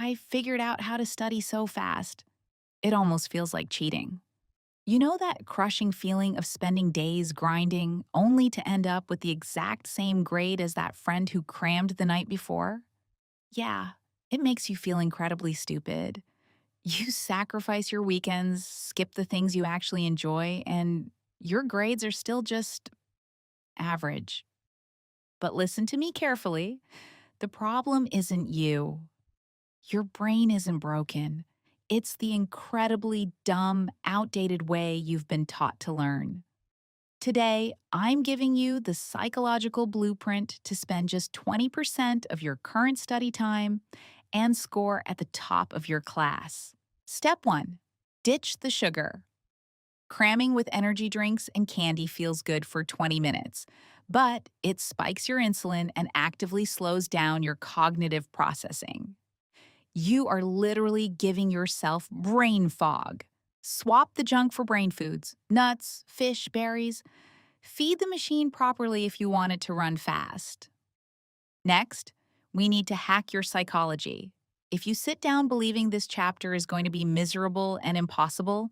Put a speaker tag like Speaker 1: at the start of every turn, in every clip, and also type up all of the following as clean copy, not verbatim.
Speaker 1: I figured out how to study so fast. It almost feels like cheating. You know that crushing feeling of spending days grinding only to end up with the exact same grade as that friend who crammed the night before? Yeah, it makes you feel incredibly stupid. You sacrifice your weekends, skip the things you actually enjoy, and your grades are still just average. But listen to me carefully. The problem isn't you. Your brain isn't broken. It's the incredibly dumb, outdated way you've been taught to learn. Today, I'm giving you the psychological blueprint to spend just 20% of your current study time and score at the top of your class. Step 1. Ditch the sugar. Cramming with energy drinks and candy feels good for 20 minutes, but it spikes your insulin and actively slows down your cognitive processing. You are literally giving yourself brain fog. Swap the junk for brain foods, nuts, fish, berries. Feed the machine properly if you want it to run fast. Next, we need to hack your psychology. If you sit down believing this chapter is going to be miserable and impossible,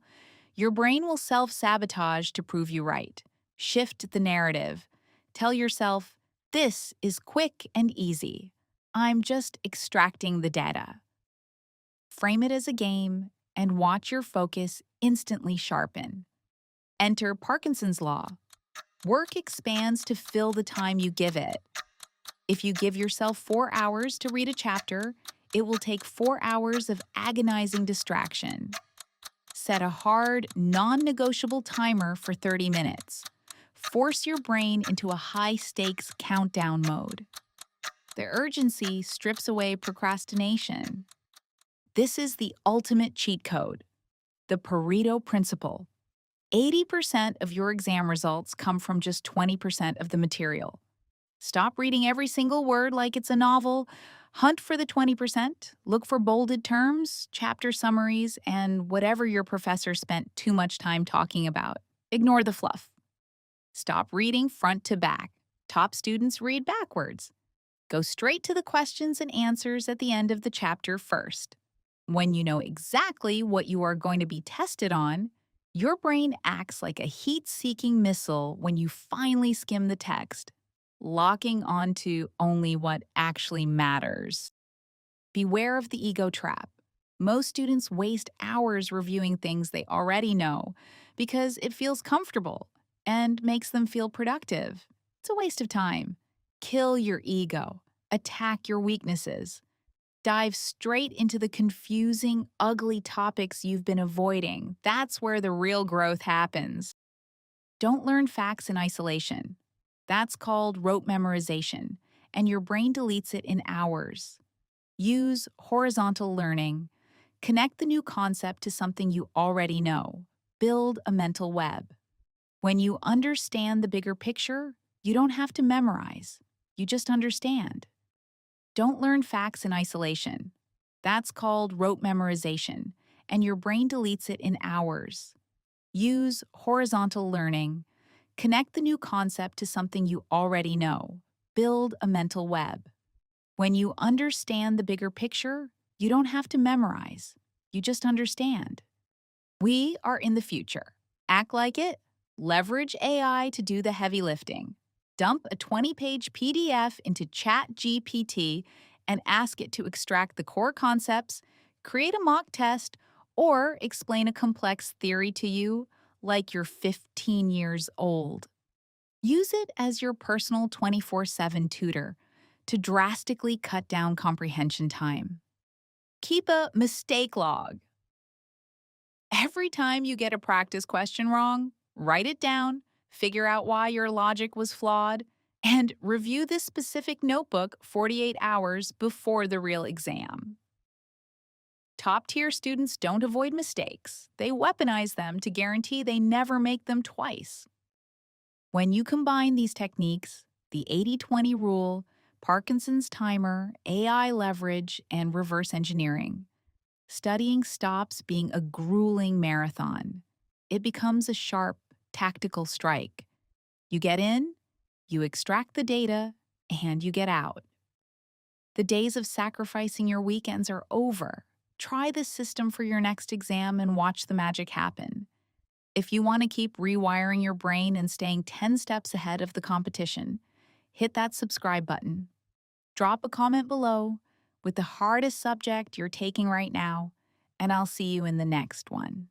Speaker 1: your brain will self sabotage to prove you right. Shift the narrative. Tell yourself, this is quick and easy. I'm just extracting the data. Frame it as a game and watch your focus instantly sharpen. Enter Parkinson's Law. Work expands to fill the time you give it. If you give yourself 4 hours to read a chapter, it will take 4 hours of agonizing distraction. Set a hard, non-negotiable timer for 30 minutes. Force your brain into a high-stakes countdown mode. The urgency strips away procrastination. This is the ultimate cheat code, the Pareto principle. 80% of your exam results come from just 20% of the material. Stop reading every single word like it's a novel. Hunt for the 20%, look for bolded terms, chapter summaries, and whatever your professor spent too much time talking about. Ignore the fluff. Stop reading front to back. Top students read backwards. Go straight to the questions and answers at the end of the chapter first. When you know exactly what you are going to be tested on, your brain acts like a heat-seeking missile when you finally skim the text, locking onto only what actually matters. Beware of the ego trap. Most students waste hours reviewing things they already know because it feels comfortable and makes them feel productive. It's a waste of time. Kill your ego. Attack your weaknesses. Dive straight into the confusing, ugly topics you've been avoiding. That's where the real growth happens. Don't learn facts in isolation. That's called rote memorization, and your brain deletes it in hours. Use horizontal learning. Connect the new concept to something you already know. Build a mental web. When you understand the bigger picture, you don't have to memorize. You just understand. Don't learn facts in isolation. That's called rote memorization, and your brain deletes it in hours. Use horizontal learning. Connect the new concept to something you already know. Build a mental web. When you understand the bigger picture, you don't have to memorize. You just understand. We are in the future. Act like it. Leverage AI to do the heavy lifting. Dump a 20-page PDF into ChatGPT and ask it to extract the core concepts, create a mock test, or explain a complex theory to you like you're 15 years old. Use it as your personal 24/7 tutor to drastically cut down comprehension time. Keep a mistake log. Every time you get a practice question wrong, write it down, figure out why your logic was flawed, and review this specific notebook 48 hours before the real exam. Top-tier students don't avoid mistakes. They weaponize them to guarantee they never make them twice. When you combine these techniques, the 80-20 rule, Parkinson's timer, AI leverage, and reverse engineering, studying stops being a grueling marathon. It becomes a sharp, tactical strike. You get in, you extract the data, and you get out. The days of sacrificing your weekends are over. Try this system for your next exam and watch the magic happen. If you want to keep rewiring your brain and staying 10 steps ahead of the competition, hit that subscribe button. Drop a comment below with the hardest subject you're taking right now, and I'll see you in the next one.